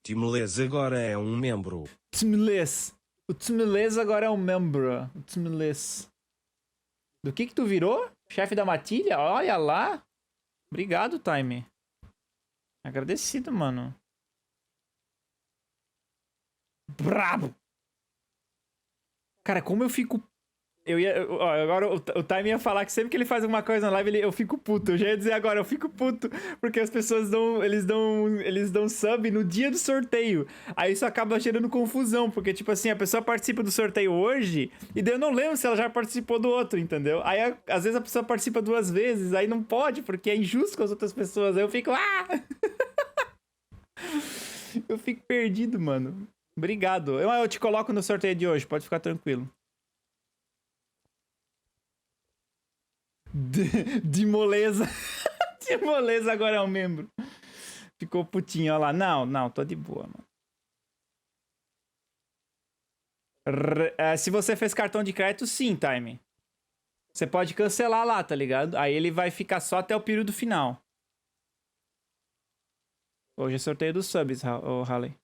Timeless agora é um membro. Timeless. O Timeless agora é um membro. O Timeless. Do que tu virou? Chefe da matilha? Olha lá. Obrigado, Time. Agradecido, mano. Brabo. Cara, como eu fico... agora o Time ia falar que sempre que ele faz alguma coisa na live, eu fico puto. Eu já ia dizer agora, eu fico puto. Porque as pessoas eles dão sub no dia do sorteio. Aí isso acaba gerando confusão. Porque, tipo assim, a pessoa participa do sorteio hoje, e daí eu não lembro se ela já participou do outro, entendeu? Aí, às vezes, a pessoa participa 2 vezes, aí não pode, porque é injusto com as outras pessoas. Aí eu fico... Eu fico perdido, mano. Obrigado. Eu te coloco no sorteio de hoje, pode ficar tranquilo. De moleza. De moleza agora é um membro. Ficou putinho, ó lá. Não, tô de boa, mano. Se você fez cartão de crédito, sim, Time. Você pode cancelar lá, tá ligado? Aí ele vai ficar só até o período final. Hoje é sorteio dos subs, o Halley.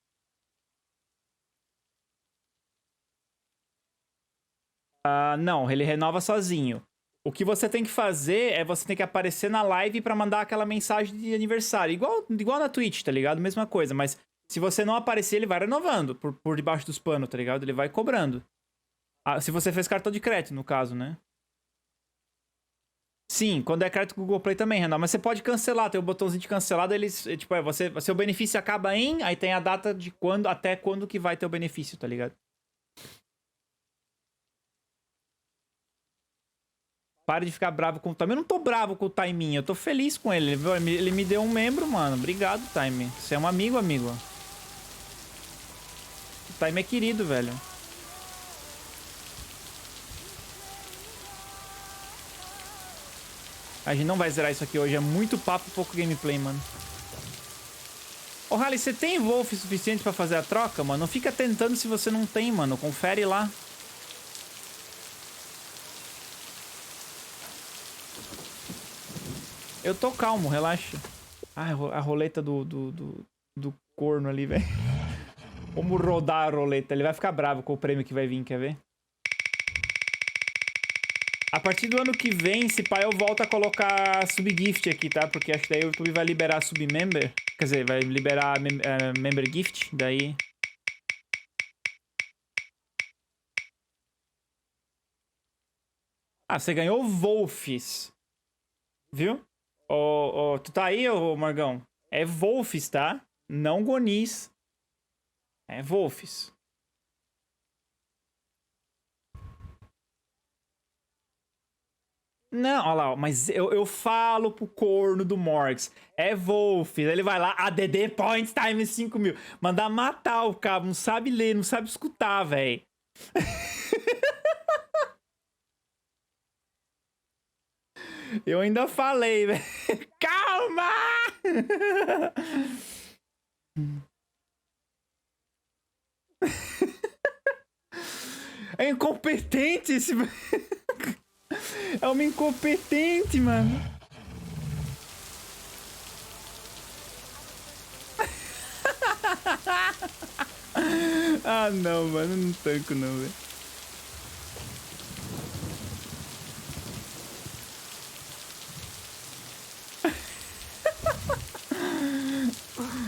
Não, ele renova sozinho. O que você tem que fazer é você tem que aparecer na live pra mandar aquela mensagem de aniversário. Igual na Twitch, tá ligado? Mesma coisa, mas se você não aparecer, ele vai renovando por debaixo dos panos, tá ligado? Ele vai cobrando. Se você fez cartão de crédito, no caso, né? Sim, quando é crédito Google Play também, Renan. Mas você pode cancelar, tem o botãozinho de cancelado, eles, tipo, seu benefício acaba aí tem a data de até quando que vai ter o benefício, tá ligado? Pare de ficar bravo com o Time. Eu não tô bravo com o Timinho, eu tô feliz com ele. Ele me deu um membro, mano. Obrigado, Time. Você é um amigo. O Time é querido, velho. A gente não vai zerar isso aqui hoje. É muito papo, pouco gameplay, mano. Ô, Halley, você tem Wolf suficiente pra fazer a troca, mano? Não fica tentando se você não tem, mano. Confere lá. Eu tô calmo, relaxa. A roleta do corno ali, velho. Vamos rodar a roleta. Ele vai ficar bravo com o prêmio que vai vir, quer ver? A partir do ano que vem, se pá, eu volto a colocar subgift aqui, tá? Porque acho que daí o YouTube vai liberar submember. Quer dizer, vai liberar member gift, daí... Você ganhou Wolfs. Viu? Tu tá aí, ô Margão? É Wolfs, tá? Não Gonis. É Wolfs. Não, olha lá, mas eu falo pro corno do Morgs. É Wolfs. Ele vai lá, ADD Points Time 5.000. Mandar matar o cabo. Não sabe ler, não sabe escutar, velho. Eu ainda falei, velho. Calma! É incompetente esse... É uma incompetente, mano. Não, mano. Não tanco, não, velho.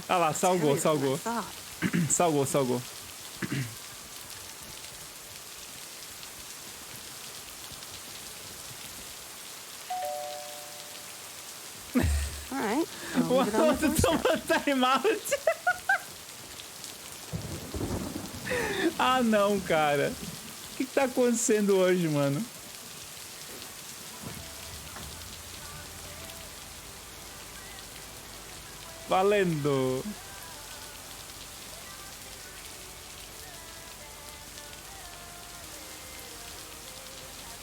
Lá, salgou. Salgou. O outro toma timeout. Não, cara. O que tá acontecendo hoje, mano? Valendo.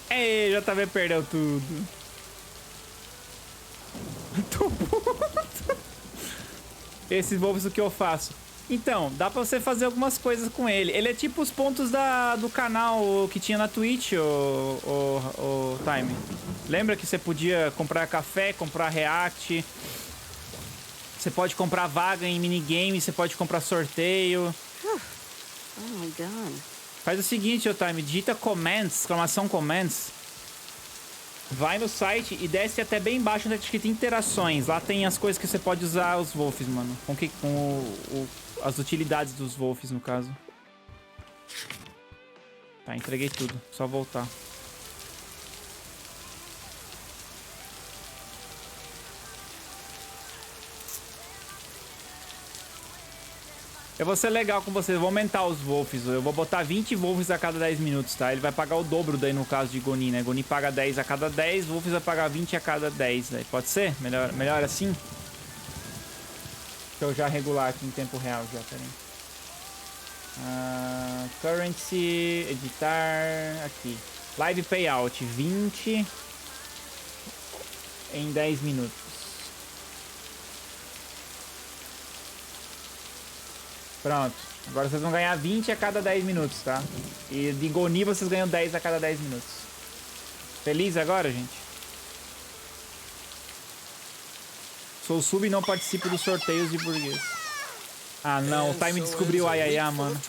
Ei, JV perdeu tudo. Tô puto. Esses Wolves, o que eu faço? Então, dá pra você fazer algumas coisas com ele. Ele é tipo os pontos do canal que tinha na Twitch, o Time. Lembra que você podia comprar café, comprar react? Você pode comprar vaga em minigame, você pode comprar sorteio. Oh my god. Faz o seguinte, ô Time, digita comments, exclamação comments. Vai no site e desce até bem embaixo onde é escrito interações. Lá tem as coisas que você pode usar os wolves, mano. Com as utilidades dos wolves, no caso. Tá, entreguei tudo. Só voltar. Eu vou ser legal com vocês, eu vou aumentar os wolves. Eu vou botar 20 wolves a cada 10 minutos, tá? Ele vai pagar o dobro daí no caso de Goni, né? Goni paga 10 a cada 10, wolves vai pagar 20 a cada 10. Daí. Pode ser? Melhor assim? Deixa eu já regular aqui em tempo real já, peraí. Currency, editar, aqui. Live payout, 20 em 10 minutos. Pronto. Agora vocês vão ganhar 20 a cada 10 minutos, tá? E de Goni vocês ganham 10 a cada 10 minutos. Feliz agora, gente? Sou sub e não participo dos sorteios de burguês. Ah, não. O Time descobriu o aiaiá, mano.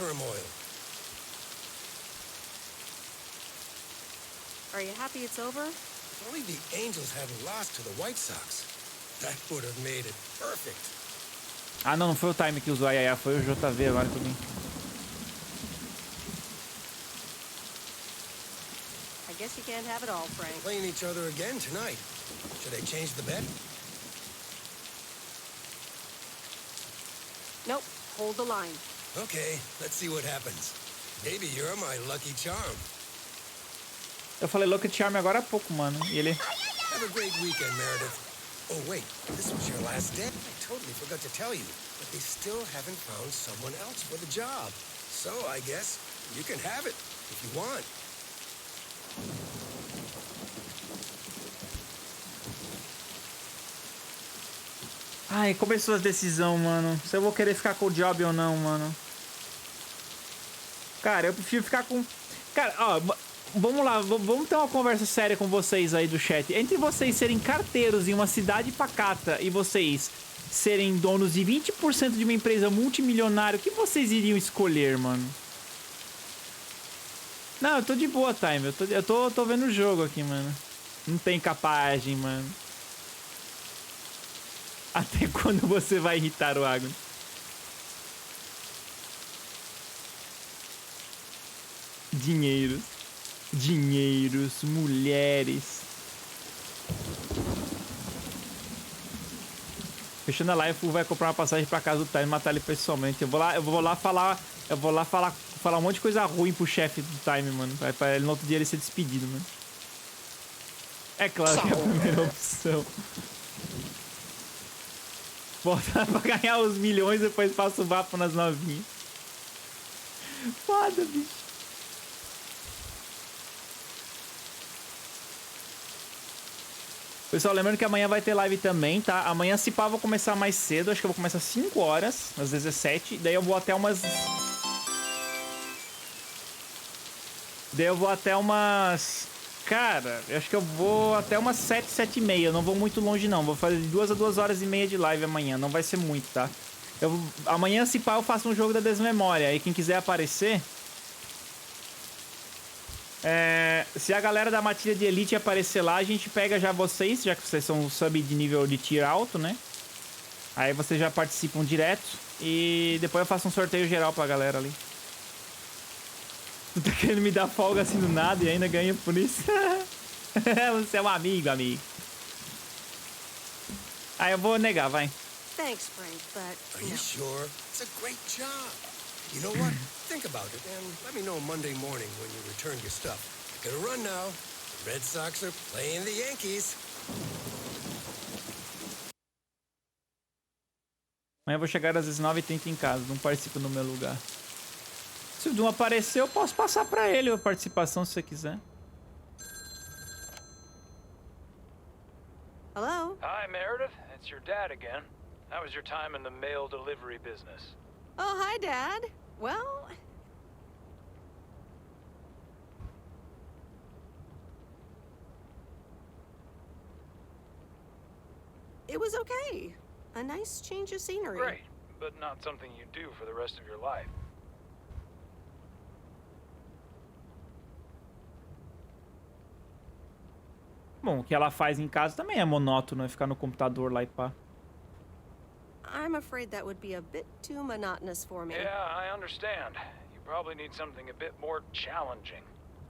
Are you happy it's over? If only the Angels hadn't lost to the White Sox. That would have made it perfect. Ah, não foi o Time que usou aiaiá, foi o JV agora que eu vim. I guess you can't have it all, Frank. Playing each other again tonight. Should I change the bet? Nope, hold the line. Okay, let's see what happens. Maybe you're my lucky charm. Eu falei Lucky Charm agora há pouco, mano. E ele... Have a great weekend, Meredith. Oh, wait, this was your last day. I totally forgot to tell you, but they still haven't found someone else for the job. So I guess you can have it if you want. Ai, começou a decisão, mano. Se eu vou querer ficar com o job ou não, mano. Cara, eu prefiro ficar com... Cara, ó... Vamos lá, vamos ter uma conversa séria com vocês aí do chat. Entre vocês serem carteiros em uma cidade pacata e vocês serem donos de 20% de uma empresa multimilionária, o que vocês iriam escolher, mano? Não, eu tô de boa, Time. Eu tô vendo o jogo aqui, mano. Não tem capagem, mano. Até quando você vai irritar o Agnes? Dinheiros, mulheres. Fechando a live, o vai comprar uma passagem pra casa do Time e matar ele pessoalmente. Eu vou lá falar um monte de coisa ruim pro chefe do Time, mano. Pra ele no outro dia ele ser despedido, mano. É claro que é a primeira opção. Voltar pra ganhar os milhões e depois passa o vapo nas novinhas. Foda, bicho. Pessoal, lembrando que amanhã vai ter live também, tá? Amanhã, se pá, vou começar mais cedo. Acho que eu vou começar às 5 horas, às 17. Daí eu vou até umas... Cara, eu acho que eu vou até umas 7, 7 e meia. Eu não vou muito longe, não. Vou fazer de 2 a 2 horas e meia de live amanhã. Não vai ser muito, tá? Amanhã, se pá, eu faço um jogo da desmemória. Aí quem quiser aparecer... se a galera da matilha de elite aparecer lá, a gente pega já vocês, já que vocês são sub de nível de tier alto, né? Aí vocês já participam direto. E depois eu faço um sorteio geral pra galera ali. Tu tá querendo me dar folga assim do nada e ainda ganha por isso? Você é um amigo. Aí eu vou negar, vai. Thanks, Frank, but Are you sure? It's a great job. You know what? Think about it and let me know Monday morning when you return your stuff. I gotta run now. The Red Sox are playing the Yankees. Amanhã eu vou chegar às 19h30 em casa. Não participo no meu lugar. Se o Doom aparecer, eu posso passar pra ele a participação se você quiser. hello? Hi, Meredith. It's your dad again. How was your time in the mail delivery business? Oh, hi, Dad. Well... It was okay. A nice change of scenery. Great, but not something you do for the rest of your life. Bom, o que ela faz em casa também é monótono, é ficar no computador lá e pá. I'm afraid that would be a bit too monotonous for me. Yeah, I understand. You probably need something a bit more challenging.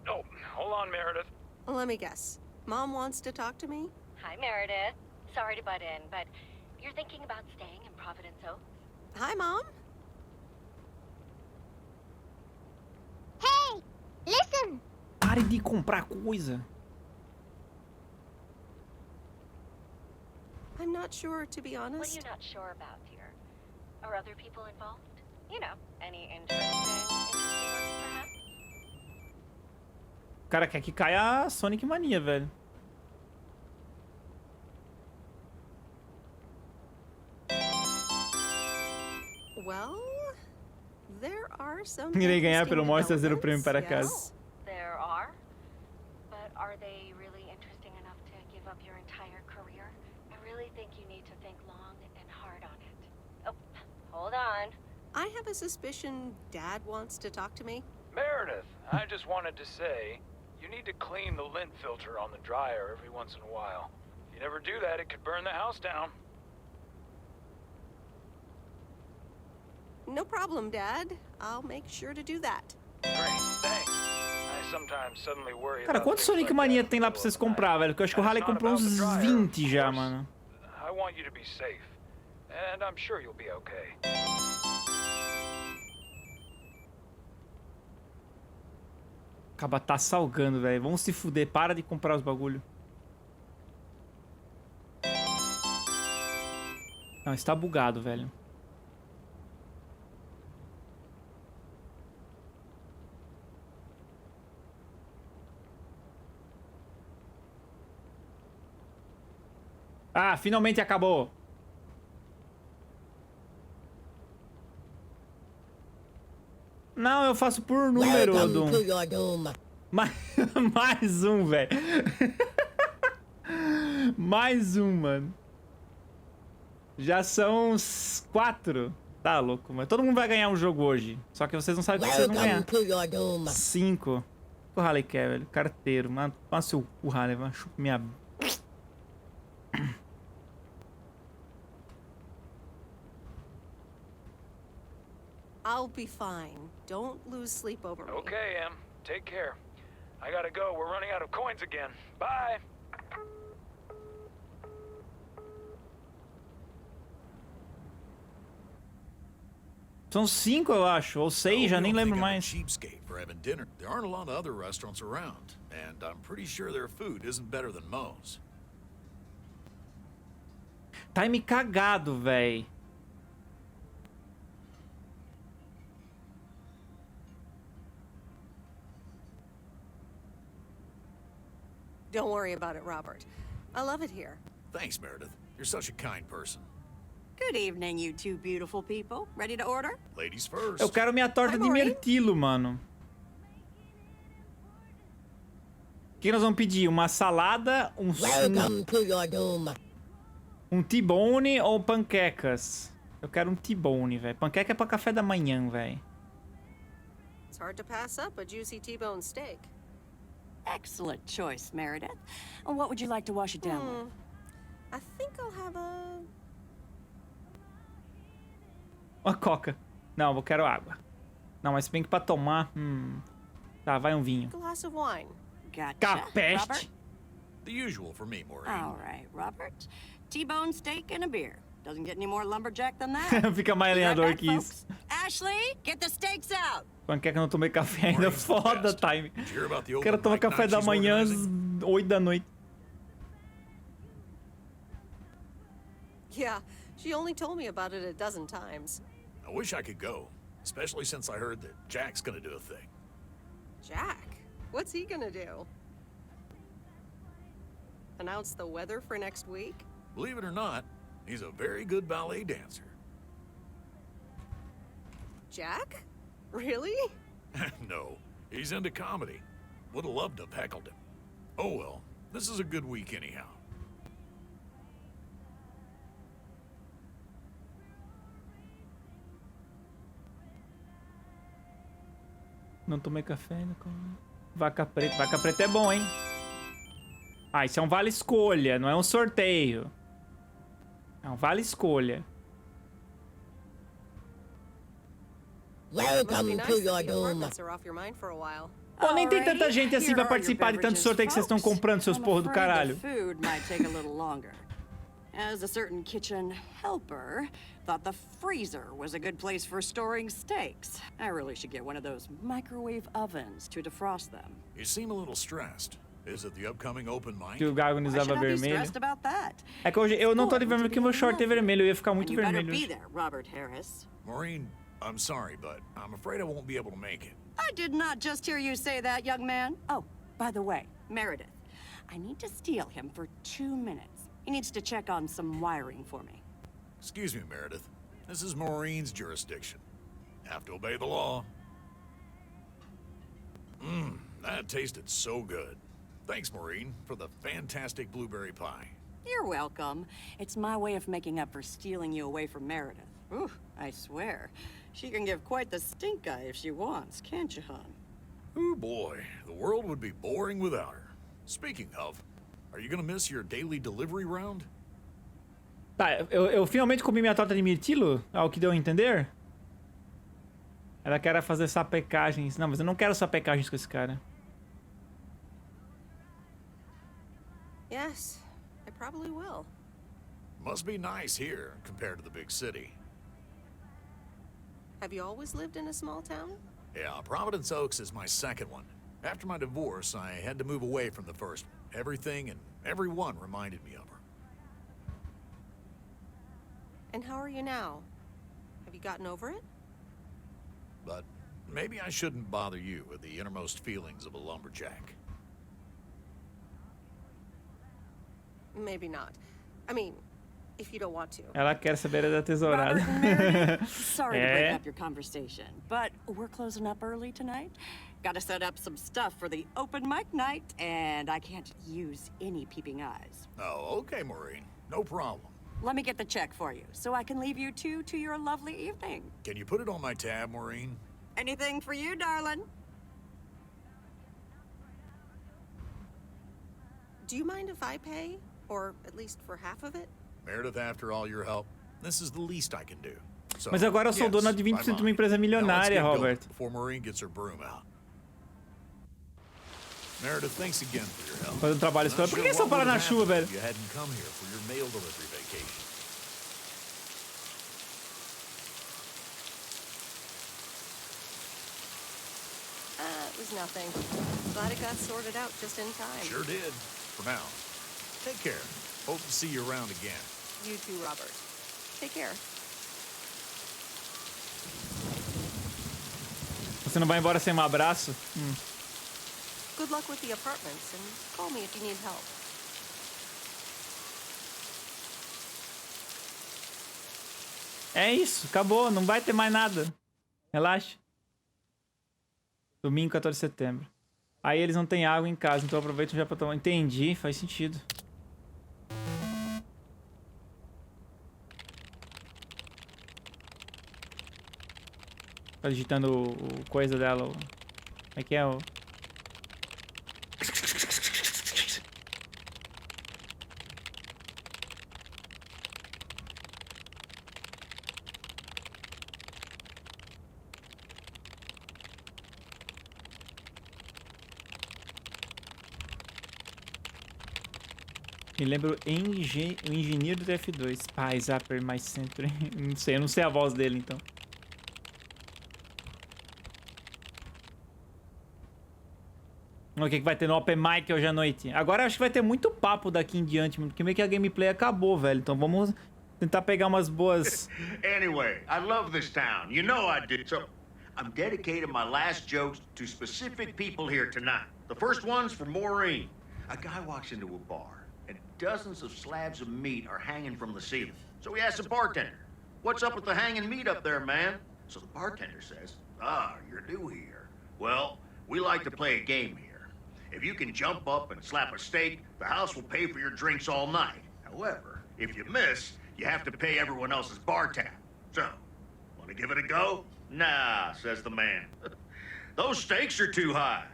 Oh, hold on, Meredith. Let me guess. Mom wants to talk to me? Hi, Meredith. Sorry to butt in, but you're thinking about staying in Providence Oaks? Hi, Mom. Hey, listen. Pare de comprar coisa. I'm not sure, to be What are honest. you not sure about here? Are other people involved? You know, any interesting ones, perhaps? O cara quer que caia a Sonic Mania, velho. Well, there are some Irei ganhar pelo interesting maior trazer o prêmio para developments, casa. There are. But are they really interesting enough to give up your entire career? I really think you need to think long and hard on it. Oh, hold on. I have a suspicion Dad wants to talk to me. Meredith, I just wanted to say, you need to clean the lint filter on the dryer every once in a while. If you never do that, it could burn the house down. No problem, Dad. I'll make sure to do that. Great, thanks. I sometimes suddenly worry Cara, about quantos things Sonic like Mania that tem in the lá pra middle vocês of the night. comprar, velho? Porque eu acho que o And Harley it's not comprou about the uns dryer, 20 of já, course. mano. I want you to be safe. And I'm sure you'll be okay. Acaba tá salgando, velho. Vamos se fuder. Para de comprar os bagulho. Não, está bugado, velho. Ah, finalmente acabou. Não, eu faço por número, Dum. Mais, mais um, velho. Mais um, mano. Já são uns 4. Tá louco, mas todo mundo vai ganhar um jogo hoje. Só que vocês não sabem o que vocês vão ganhar. 5. O Harley quer, velho. Carteiro. Mano, passa o Harley, vai chupar minha... I'll be fine. Don't lose sleep over me. Okay, Em. Take care. I gotta go. We're running out of coins again. Bye. São 5, eu acho. Ou 6, já nem lembro mais. Cheapskate for having dinner. There aren't a lot of other restaurants around, and I'm pretty sure their food isn't better than Moe's. Time cagado, véi. Don't worry about it, Robert. I love it here. Thanks, Meredith. You're such a kind person. Good evening, you two beautiful people. Ready to order? Ladies first. Eu quero minha torta de mirtilo, mano. O que nós vamos pedir? Uma salada, um T-bone ou panquecas? Eu quero um T-bone, velho. Panqueca é pra café da manhã, velho. It's hard to pass up a juicy T-bone steak. Excellent choice, Meredith. And what would you like to wash it down with? I think I'll have a... Uma coca. Não, eu quero água. Não, mas se bem que pra tomar... Tá, vai um vinho. glass of wine. Gotcha. Capeste. Robert? The usual for me, Maureen. All right, Robert. T-bone steak and a beer. Doesn't get any more lumberjack than that. Fica mais Be right lenhador back, que isso. folks. Ashley, get the steaks out. Panqueca, não tomei café ainda. Maureen's the Foda, best. time. Did you hear about the O cara open toma mic café night da she's manhã às organizing? 8 da noite. Yeah, she only told me about it a dozen times. I wish I could go, especially since I heard that Jack's gonna do a thing. Jack? What's he gonna do? Announce the weather for next week? Believe it or not, he's a very good ballet dancer. Jack? Really? No, he's into comedy. Would have loved to have heckled him. Oh well, this is a good week anyhow. Não tomei café ainda. Vaca preta. Vaca preta é bom, hein? Ah, isso é um vale escolha, não é um sorteio. É um vale escolha. Welcome to your doom. Are off your mind for a while. Pô, nem tem tanta gente assim pra participar de tanto sorteio que vocês estão comprando, seus porra do caralho. As a certain kitchen helper thought the freezer was a good place for storing steaks. I really should get one of those microwave ovens to defrost them. You seem a little stressed. Is it the upcoming open mic? Que o Gago usava vermelho. É que hoje eu não tô de vermelho porque meu short é vermelho, eu ia ficar muito vermelho. Maureen, I'm sorry, but I'm afraid I won't be able to make it. I did not just hear you say that, young man. Oh, by the way, Meredith, I need to steal him for 2 minutes. He needs to check on some wiring for me. Excuse me, Meredith. This is Maureen's jurisdiction. Have to obey the law. That tasted so good. Thanks, Maureen, for the fantastic blueberry pie. You're welcome. It's my way of making up for stealing you away from Meredith. Ooh, I swear. She can give quite the stink eye if she wants, can't you, hon? Ooh, boy. The world would be boring without her. Speaking of, are you gonna miss your daily delivery round? Tá, eu finalmente comi minha torta de mirtilo, ao que deu a entender. Ela quer fazer sapecagens. Não, mas eu não quero sapecagens com esse cara. Yes, I probably will. Must be nice here compared to the big city. Have you always lived in a small town? Yeah, Providence Oaks is my second one. After my divorce, I had to move away from the first one. Everything and everyone reminded me of her. And how are you now? Have you gotten over it? But maybe I shouldn't bother you with the innermost feelings of a lumberjack. Maybe not. I mean, if you don't want to. Ela quer saber da tesourada. Sorry to break up your conversation, but we're closing up early tonight. Gotta set up some stuff for the open mic night, and I can't use any peeping eyes. Oh, okay, Maureen. No problem. Let me get the check for you, so I can leave you two to your lovely evening. Can you put it on my tab, Maureen? Anything for you, darling? Do you mind if I pay? Or at least for half of it? Meredith, after all your help, this is the least I can do. So, mas agora eu sou dona de 20% de uma empresa milionária, Robert. Before Maureen gets her broom out. Meredith, thanks again for your help. Fazendo trabalho escolar. Por que essa parar na chuva, velho? You hadn't come here for your mail delivery vacation. It was nothing. Glad it got sorted out just in time. Sure did. For now. Take care. Hope to see you around again. You too, Robert. Take care. Você não vai embora sem um abraço? Good luck with the apartments, and call me if you need help. É isso, acabou, não vai ter mais nada. Relaxa. Domingo, 14 de setembro. Aí eles não têm água em casa, então aproveitam já pra tomar. Entendi, faz sentido. Tá digitando o coisa dela. Como é que é o... Me lembro o engenheiro do TF2. Pai, Zapper, mais sempre. Não sei, eu não sei a voz dele, então. O que vai ter no Open Mic hoje à noite? Agora acho que vai ter muito papo daqui em diante, porque meio que a gameplay acabou, velho. Então vamos tentar pegar umas boas... Anyway, I love this town. You know I do. So, I'm dedicating my last jokes to specific people here tonight. The first one's for Maureen. A guy walks into a bar, and dozens of slabs of meat are hanging from the ceiling. So he asks the bartender, "What's up with the hanging meat up there, man?" So the bartender says, "Ah, you're new here. Well, we like to play a game here. If you can jump up and slap a steak, the house will pay for your drinks all night. However, if you miss, you have to pay everyone else's bar tab. So, want to give it a go?" "Nah," says the man. Those stakes are too high.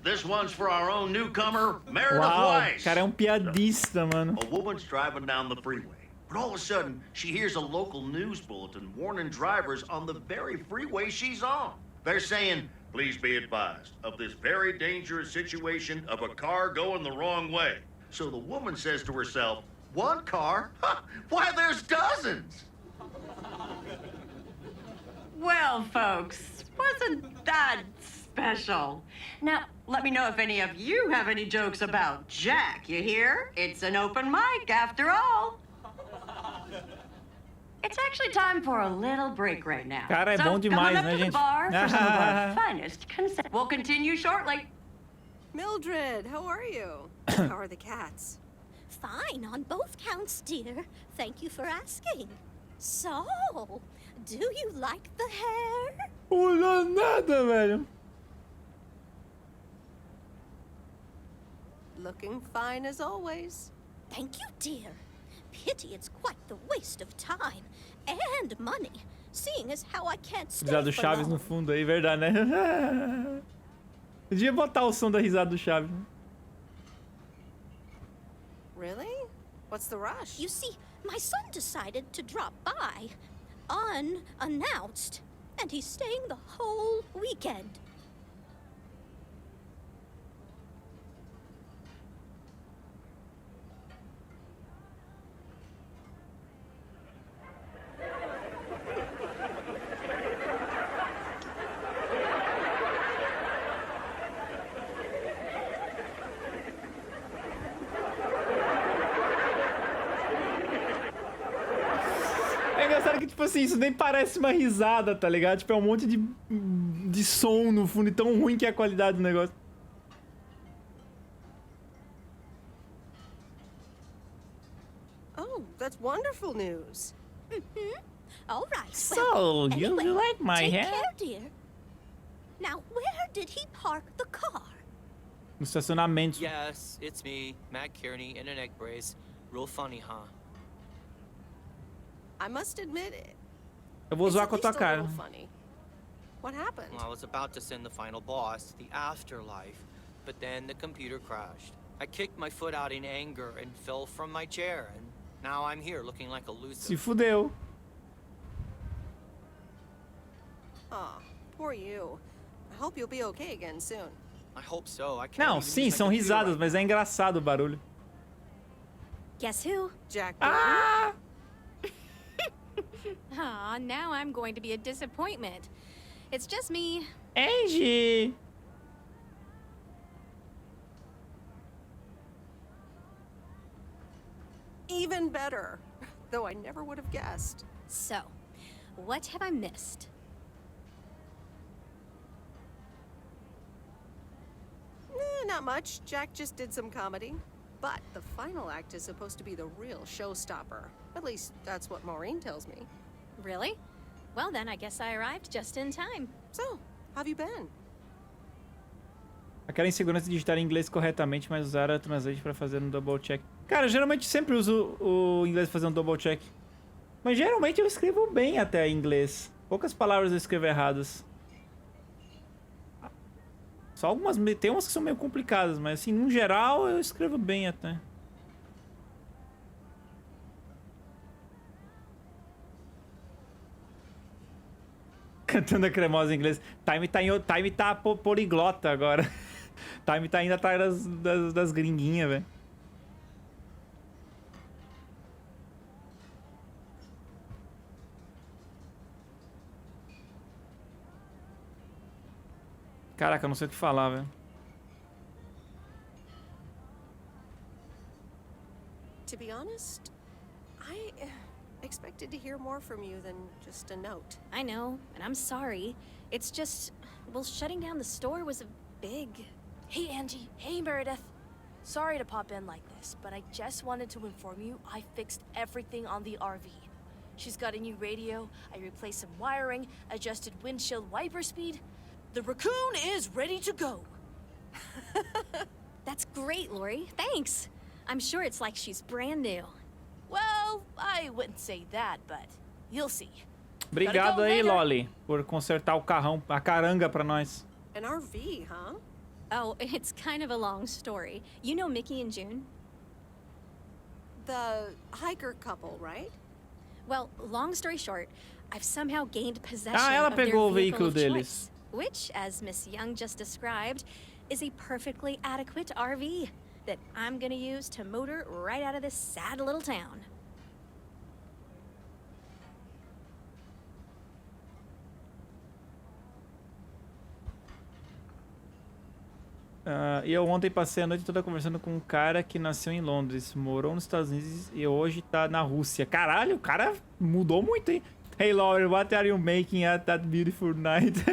This one's for our own newcomer, Meredith Uau, o Weiss. cara é um piadista, mano. A woman's driving down the freeway, but all of a sudden, she hears a local news bulletin warning drivers on the very freeway she's on. They're saying, please be advised of this very dangerous situation of a car going the wrong way. So the woman says to herself, one car? Ha! Why, there's dozens! Well, folks, wasn't that special? Now, let me know if any of you have any jokes about Jack, you hear? It's an open mic, after all. It's actually time for a little break right now. Cara, é so, bom demais, come on up né, to the gente? bar for some of our finest consent. We'll continue shortly. Mildred, how are you? How are the cats? Fine on both counts, dear. Thank you for asking. So, do you like the hair? Olha nada, velho. Looking fine as always. Thank you, dear. Pity it's quite the waste of time and money, seeing as how I can't stay Risada do for Chaves no long. fundo aí, verdade, né? Podia botar o som da risada do Chaves. Really? What's the rush? You see, my son decided to drop by, unannounced, and he's staying the whole weekend. É engraçado que, tipo assim, isso nem parece uma risada, tá ligado? Tipo, é um monte de som no fundo e tão ruim que é a qualidade do negócio. Oh, that's wonderful news. All right. So, you anyway, like my take hair? care, dear. Now, where did he park the car? No estacionamento. Yes, it's me, Matt Kearney, in an egg brace. Real funny, huh? I must admit it. Eu vou It's zoar at com a tua least a cara. little funny. What happened? Well, I was about to send the final boss to the afterlife, but then the computer crashed. I kicked my foot out in anger and fell from my chair, and now I'm here looking like a loser. Se fudeu. Aw, poor you. I hope you'll be okay again soon. I hope so. I can't Não, even sim, use my são computer risadas, right mas é engraçado o barulho. Guess who? Jack. Ah! Aw, now I'm going to be a disappointment. It's just me. Angie! Even better. Though I never would have guessed. So, what have I missed? Not much. Jack just did some comedy. But the final act is supposed to be the real showstopper. At least, that's what Maureen tells me. Really? Well, then I guess I arrived just in time. So, how have you been? Aquela insegurança de digitar em inglês corretamente, mas usar a Translate para fazer um double check. Cara, eu geralmente sempre uso o inglês para fazer um double check. Mas geralmente eu escrevo bem até em inglês. Poucas palavras eu escrevo erradas. Só algumas, tem umas que são meio complicadas, mas assim, no geral eu escrevo bem até. Cantando a cremosa em inglês. Time tá poliglota agora. Time tá indo atrás das gringuinhas, velho. Caraca, eu não sei o que falar, velho. To be honest, I expected to hear more from you than just a note. I know, and I'm sorry. It's just, well, shutting down the store was a big... Hey, Angie. Hey, Meredith. Sorry to pop in like this, but I just wanted to inform you I fixed everything on the RV. She's got a new radio, I replaced some wiring, adjusted windshield wiper speed. The raccoon is ready to go. That's great, Lori. Thanks. I'm sure it's like she's brand new. Well, I wouldn't say that, but you'll see. Obrigado aí, Loli, por consertar o carrão, a caranga pra nós. An RV, huh? Oh, it's kind of a long story. You know Mickey and June? The hiker couple, right? Well, long story short, I've somehow gained possession ela of their pegou o vehicle veículo of deles. choice, which, as Miss Young just described, is a perfectly adequate RV that I'm gonna use to motor right out of this sad little town. E eu ontem passei a noite toda conversando com um cara que nasceu em Londres, morou nos Estados Unidos e hoje tá na Rússia. Caralho, o cara mudou muito, hein? Hey, Laurie, what are you making at that beautiful night?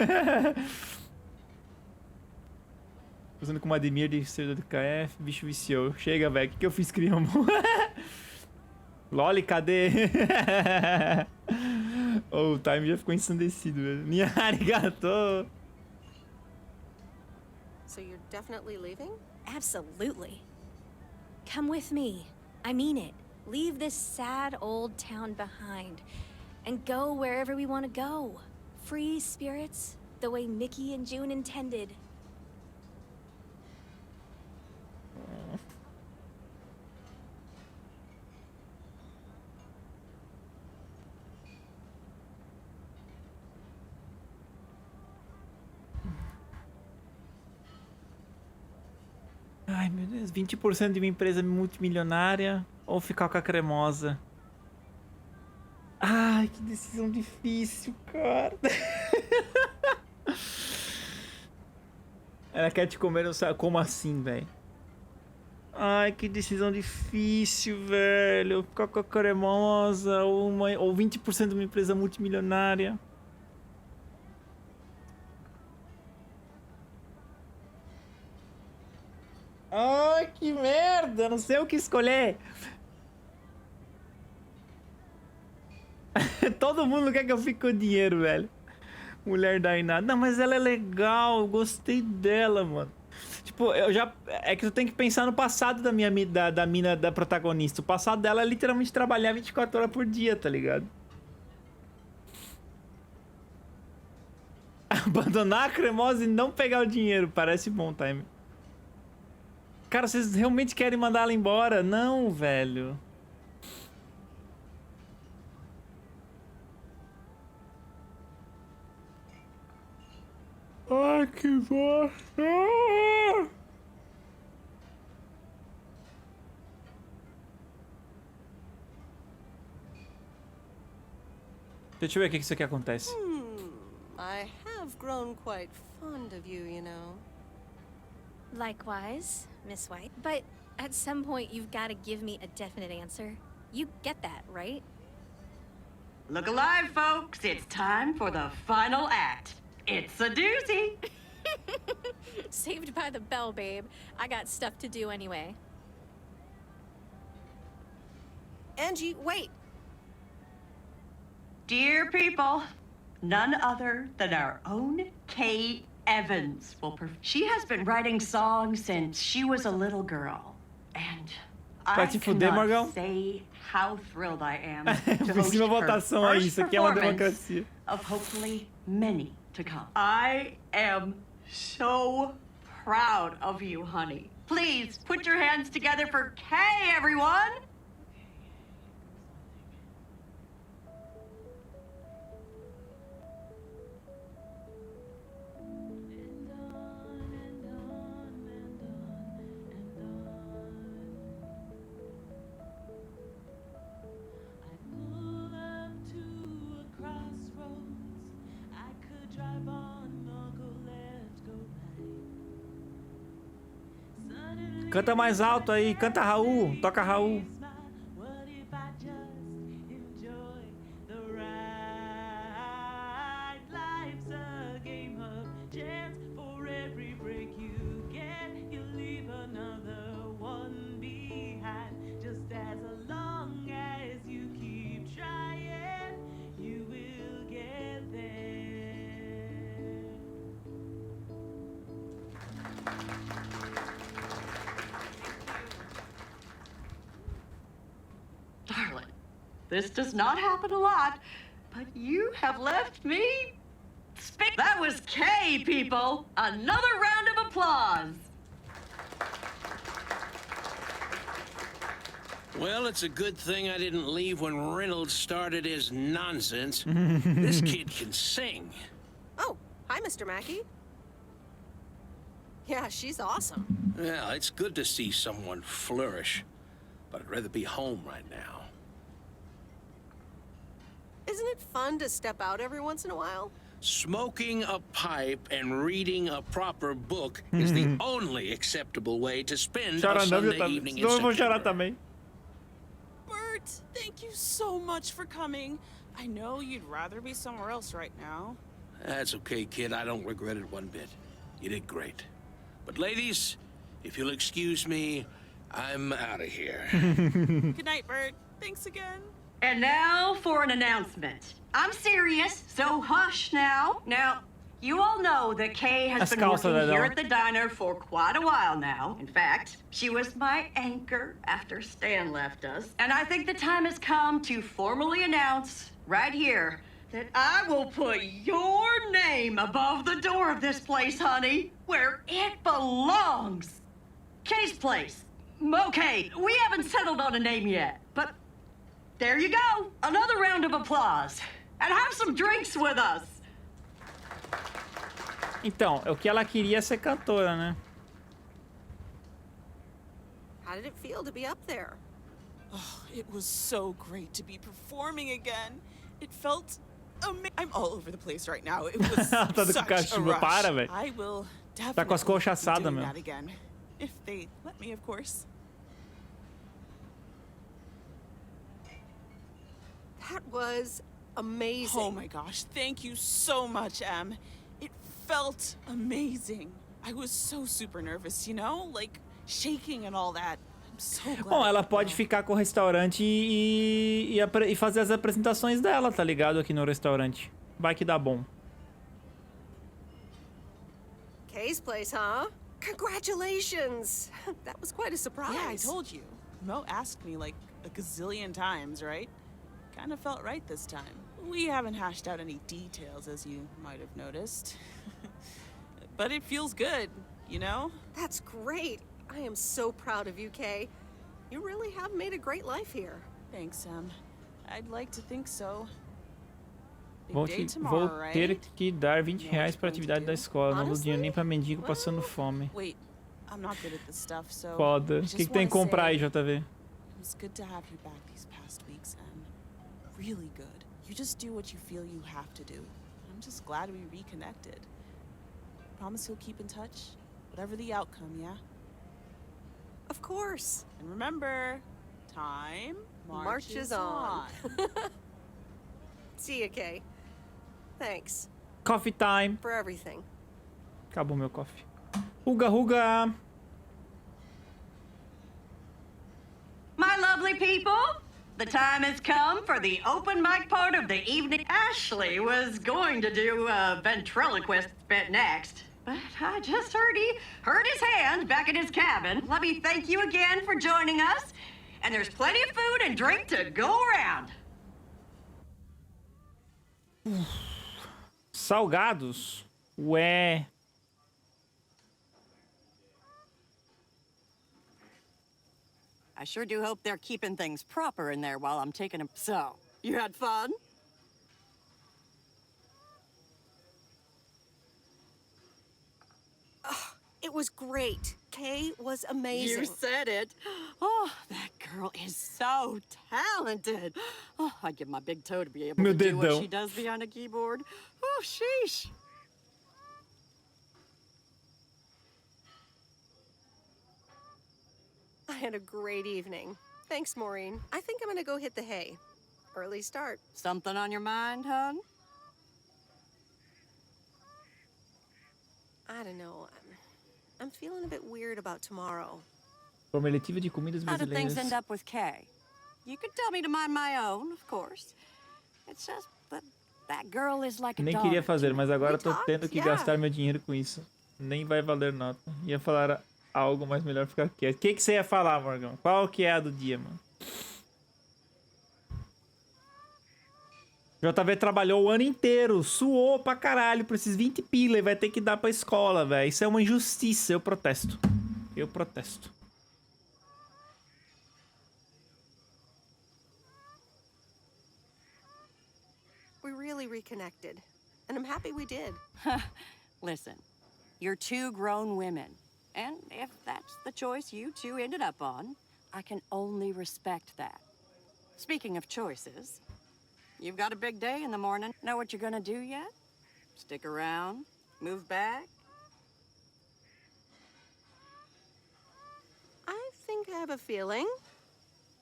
Usando com uma Admir de cedo do KF, bicho viciou. Chega, velho, o que eu fiz, criamo? Loli, cadê? Oh, o time já ficou ensandecido, velho. Minha arigato. So you're definitely leaving? Absolutely. Come with me. I mean it. Leave this sad old town behind and go wherever we want to go. Free spirits, the way Mickey and June intended. Ai, meu Deus, 20% de uma empresa multimilionária ou ficar com a cremosa? Ai, que decisão difícil, cara. Ela quer te comer, não sabe como assim, velho? Ai, que decisão difícil, velho. Ficar com a cremosa ou 20% de uma empresa multimilionária. Ai, que merda! Não sei o que escolher. Todo mundo quer que eu fique com dinheiro, velho. Mulher da nada. Não, mas ela é legal. Eu gostei dela, mano. Tipo, eu já... É que tu tem que pensar no passado da mina da protagonista. O passado dela é literalmente trabalhar 24 horas por dia, tá ligado? Abandonar a cremosa e não pegar o dinheiro. Parece bom, time. Cara, vocês realmente querem mandar ela embora? Não, velho. Ai, que bosta. Deixa eu ver o que isso aqui acontece. I have grown quite fond of you, you know. Likewise, Miss White. But at some point, you've got to give me a definite answer. You get that, right? Look alive, folks. It's time for the final act. It's a doozy. Saved by the bell, babe. I got stuff to do anyway. Angie, wait. Dear people, none other than our own Kay Evans will she has been writing songs since she was a little girl, and I cannot say how thrilled I am to host her first performance of hopefully many to come. I am so proud of you, honey. Please put your hands together for Kay, everyone. Canta mais alto aí, canta Raul, toca Raul. This does not happen a lot, But you have left me... That was Kay, people! Another round of applause! Well, it's a good thing I didn't leave when Reynolds started his nonsense. This kid can sing. Oh, hi, Mr. Mackey. Yeah, she's awesome. Well, it's good to see someone flourish, but I'd rather be home right now. Isn't it fun to step out every once in a while? Smoking a pipe and reading a proper book is the only acceptable way to spend a Sunday evening in September. Bert, thank you so much for coming. I know you'd rather be somewhere else right now. That's okay, kid. I don't regret it one bit. You did great. But ladies, if you'll excuse me, I'm out of here. Good night, Bert. Thanks again. And now for an announcement. I'm serious, so hush now. Now, you all know that Kay has been working here at the diner for quite a while now. In fact, she was my anchor after Stan left us. And I think the time has come to formally announce, right here, that I will put your name above the door of this place, honey, where it belongs. Kay's place. Okay, we haven't settled on a name yet, but there you go. Another round of applause. And have some drinks with us. Então, o que ela queria é ser cantora, né? How did it feel to be up there? Oh, it was so great to be performing again. It felt amazing. I'm all over the place right now. It was such a rush. I will Tá com as coxas assadas, meu. that again. If they let me, of course. That was amazing. Oh my gosh, thank you so much, Em. It felt amazing. I was so super nervous, you know? Like, shaking and all that. I'm so glad. Bom, ela pode ficar com o restaurante e fazer as apresentações dela, tá ligado? Aqui no restaurante. Vai que dá bom. Kay's place, huh? Congratulations! That was quite a surprise. Yeah, I told you. Mo asked me like a gazillion times, right? Kind of felt right this time. We haven't hashed out any details, as you might have noticed. But it feels good, you know? That's great. I am so proud of you, Kay. You really have made a great life here. Thanks, Em. I'd like to think so. Vou ter que dar R$20 pra atividade da escola. Não dou dinheiro nem pra mendigo passando fome. Wait, I'm not good at this stuff, so Foda. O que tem que comprar aí, JV? It was good to have you back these past weeks, Em. Really good. You just do what you feel you have to do. I'm just glad we reconnected. Promise you'll keep in touch, whatever the outcome, yeah? Of course. And remember, time marches on. See ya, Kay. Thanks. Coffee time. For everything. Acabou meu coffee. Ruga, ruga. My lovely people, the time has come for the open mic part of the evening. Ashley was going to do a ventriloquist bit next, but I just heard his hand back in his cabin. Let me thank you again for joining us, and there's plenty of food and drink to go around. Salgados? Ué. I sure do hope they're keeping things proper in there while I'm taking them. So, you had fun? It was great. Kay was amazing. You said it. Oh, that girl is so talented. Oh, I'd give my big toe to be able to do what she does behind a keyboard. Oh, sheesh. I had a great evening. Thanks, Maureen. I think I'm gonna go hit the hay. Early start. Something on your mind, hon? I don't know. I'm feeling a bit weird about tomorrow. Forma eletiva de comidas How did things end brasileiras. up with Kay? You could tell me to mind my own, of course. It's just that girl is like a Nem dog. queria fazer, mas agora tô tendo que gastar meu dinheiro com isso. Nem vai valer nota. Ia falar algo, mas melhor ficar quieto. O que você ia falar, Morgão? Qual que é a do dia, mano? JV trabalhou o ano inteiro, suou pra caralho por esses 20 pila e vai ter que dar pra escola, velho. Isso é uma injustiça, eu protesto. Eu protesto. We really reconnected, and I'm happy we did. Listen, you're two grown women, and if that's the choice you two ended up on, I can only respect that. Speaking of choices, you've got a big day in the morning. Know what you're gonna do yet? Stick around? Move back? I think I have a feeling.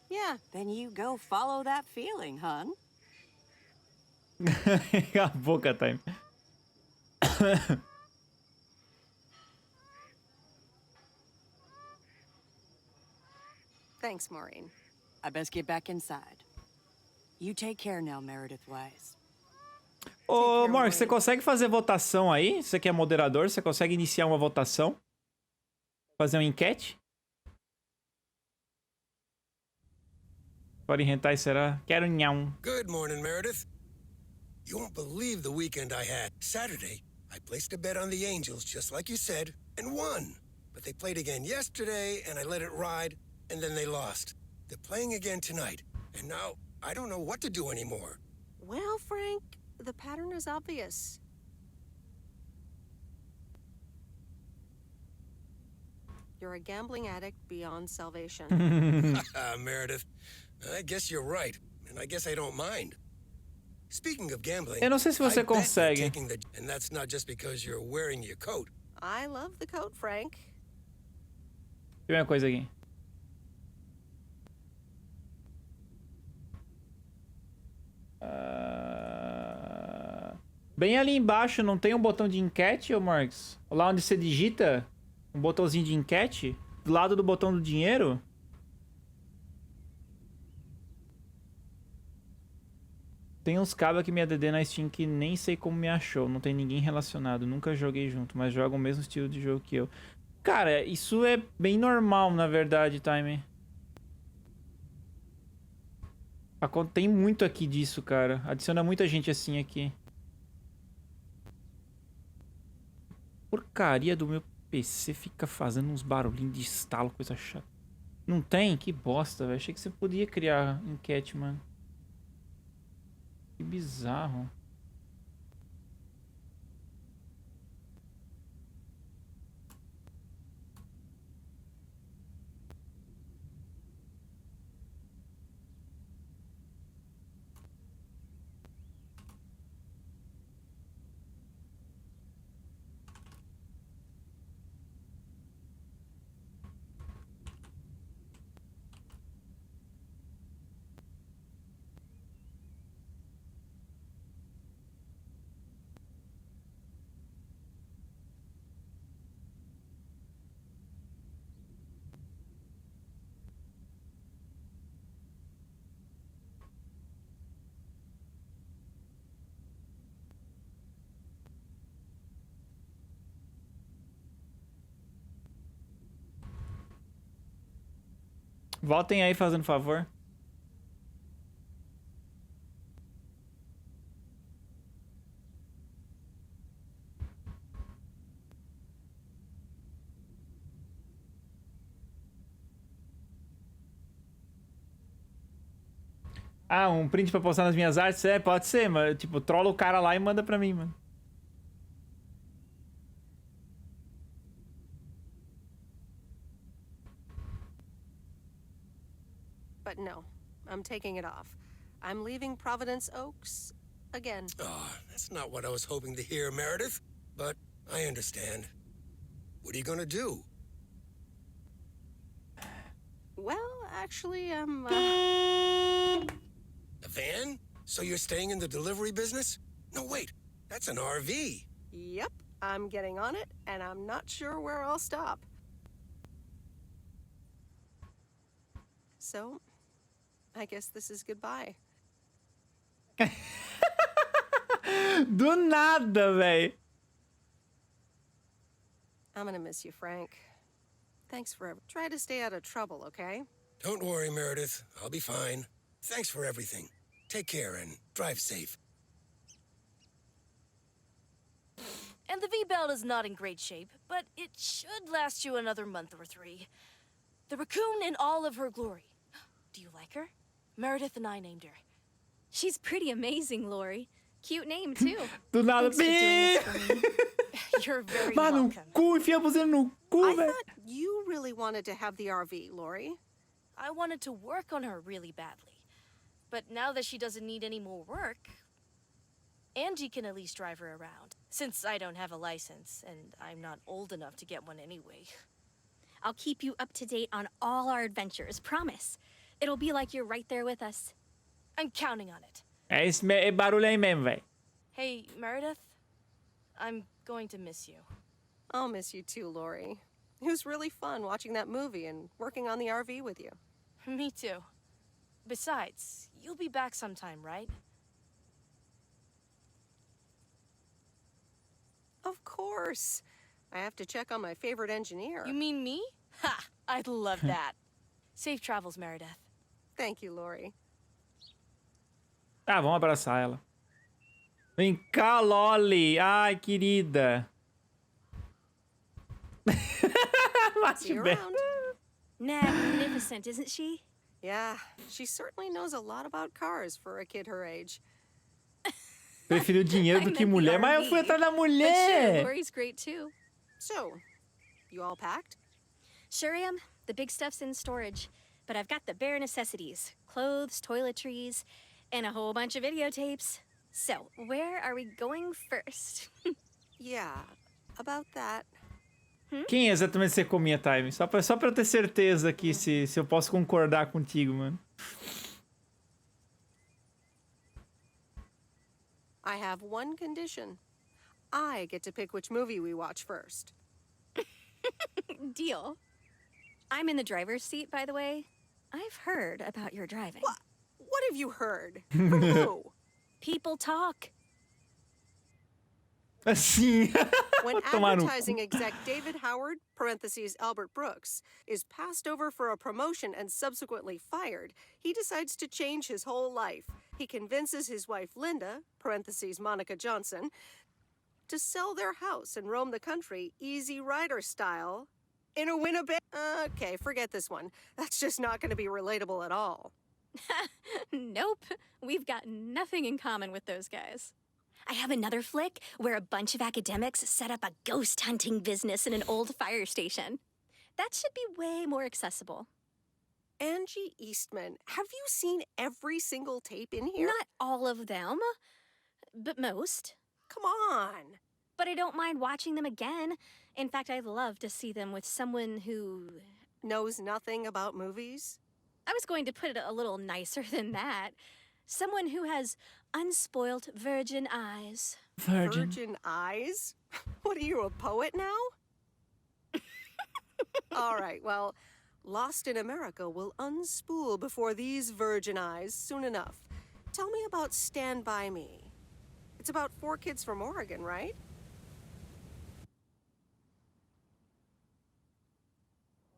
Yeah. Then you go follow that feeling, hun. Cala a boca, Time. Thanks, Maureen. I best get back inside. You take care now, Meredith Weiss. Ô, Mark, você consegue fazer votação aí? Você que é moderador, você consegue iniciar uma votação? Fazer uma enquete? Pode rentar, será? Quero nhão. Good morning, Meredith. You won't believe the weekend I had. Saturday, I placed a bet on the Angels, just like you said, and won. But they played again yesterday, and I let it ride, and then they lost. They're playing again tonight, and now I don't know what to do anymore. Well, Frank, the pattern is obvious. You're a gambling addict beyond salvation. Meredith, I guess you're right, and I guess I don't mind. Speaking of gambling, Eu não sei se você consegue. And that's not just because you're wearing your coat. I love the coat, Frank. Deixa eu ver uma coisa aqui. Bem ali embaixo não tem um botão de enquete, ô Marcos? Lá onde você digita um botãozinho de enquete, do lado do botão do dinheiro. Tem uns cabos aqui me ADD na Steam que nem sei como me achou. Não tem ninguém relacionado. Nunca joguei junto, mas jogam o mesmo estilo de jogo que eu. Cara, isso é bem normal, na verdade, Time. Tem muito aqui disso, cara. Adiciona muita gente assim aqui. Porcaria do meu PC fica fazendo uns barulhinhos de estalo, coisa chata. Não tem? Que bosta, velho. Achei que você podia criar enquete, mano. Que bizarro. Votem aí, fazendo favor. Ah, um print pra postar nas minhas artes? É, pode ser, mas tipo, trola o cara lá e manda pra mim, mano. But no, I'm taking it off. I'm leaving Providence Oaks again. Oh, that's not what I was hoping to hear, Meredith. But I understand. What are you gonna do? Well, actually, I'm, A van? So you're staying in the delivery business? No, wait. That's an RV. Yep, I'm getting on it, and I'm not sure where I'll stop. So, I guess this is goodbye. Do nada, véi. I'm gonna miss you, Frank. Thanks for try to stay out of trouble, okay? Don't worry, Meredith. I'll be fine. Thanks for everything. Take care and drive safe. And the V-belt is not in great shape, but it should last you another month or 3. The raccoon in all of her glory. Do you like her? Meredith and I named her. She's pretty amazing, Lori. Cute name, too. Do nada. You're very Vai no welcome. cu, enfiamos ele no cu, I velho. thought you really wanted to have the RV, Lori. I wanted to work on her really badly. But now that she doesn't need any more work, Angie can at least drive her around. Since I don't have a license, and I'm not old enough to get one anyway. I'll keep you up to date on all our adventures, promise. It'll be like you're right there with us. I'm counting on it. É esse barulho aí mesmo, velho. Hey, Meredith, I'm going to miss you. I'll miss you too, Lori. It was really fun watching that movie and working on the RV with you. Me too. Besides, you'll be back sometime, right? Of course. I have to check on my favorite engineer. You mean me? Ha! I'd love that. Safe travels, Meredith. Thank you, Lori. Ah, vamos abraçar ela. Vem cá, Loli. Ai, querida. See you around. Magnificent, isn't she? Yeah, she certainly knows a lot about cars for a kid her age. Prefiro dinheiro do que mulher, mas eu fui atrás da But sure, mulher. Lori's great, too. So, you all packed? Sure am. The big stuff's in storage. But I've got the bare necessities. Clothes, toiletries, and a whole bunch of videotapes. So, where are we going first? Yeah, about that. Quem exatamente você comia, Time? Só pra eu ter certeza aqui se eu posso concordar contigo, mano. I have one condition. I get to pick which movie we watch first. Deal. I'm in the driver's seat, by the way. I've heard about your driving. What have you heard? From who? People talk. Assim. When Tomar no cu. advertising exec David Howard, parentheses Albert Brooks, is passed over for a promotion and subsequently fired, he decides to change his whole life. He convinces his wife Linda, parentheses Monica Johnson, to sell their house and roam the country Easy Rider style in a Winnebago. Okay, forget this one. That's just not going to be relatable at all. Nope. We've got nothing in common with those guys. I have another flick where a bunch of academics set up a ghost hunting business in an old fire station. That should be way more accessible. Angie Eastman, have you seen every single tape in here? Not all of them, but most. Come on. But I don't mind watching them again. In fact, I'd love to see them with someone who knows nothing about movies? I was going to put it a little nicer than that. Someone who has unspoilt virgin eyes. Virgin eyes? What are you, a poet now? All right, well, Lost in America will unspool before these virgin eyes soon enough. Tell me about Stand By Me. It's about 4 kids from Oregon, right?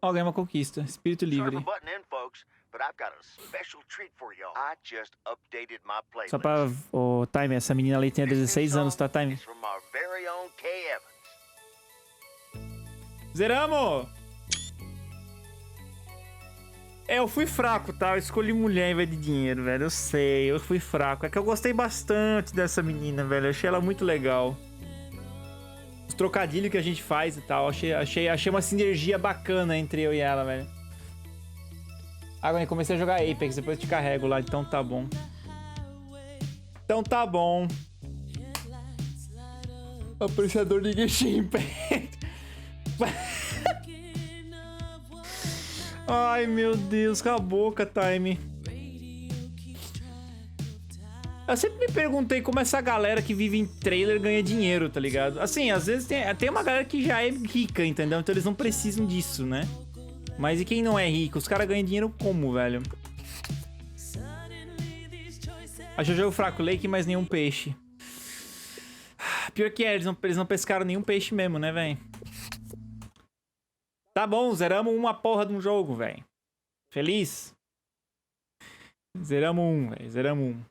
Alguém é uma conquista. Espírito livre. Sorry for butting in, folks, but I've got a special treat for y'all. I just updated my playlist. Só pra... Ô, Time, essa menina ali tem 16 anos, tá, Time? It's from our very own Kay Evans. Zeramos! Eu fui fraco, tá? Eu escolhi mulher em vez de dinheiro, velho. Eu sei, eu fui fraco. É que eu gostei bastante dessa menina, velho. Eu achei ela muito legal. Os trocadilhos que a gente faz e tal. Achei uma sinergia bacana entre eu e ela, velho. Agora eu comecei a jogar Apex, depois eu te carrego lá, então tá bom. Então tá bom. Apreciador de gameplay. Ai, meu Deus, cala a boca, Time. Eu sempre me perguntei como essa galera que vive em trailer ganha dinheiro, tá ligado? Assim, às vezes tem uma galera que já é rica, entendeu? Então eles não precisam disso, né? Mas e quem não é rico? Os caras ganham dinheiro como, velho? Acho o jogo fraco, Lake, mas nenhum peixe. Pior que é, eles não pescaram nenhum peixe mesmo, né, velho? Tá bom, zeramos uma porra de um jogo, velho. Feliz? Zeramos um, velho. Zeramos um.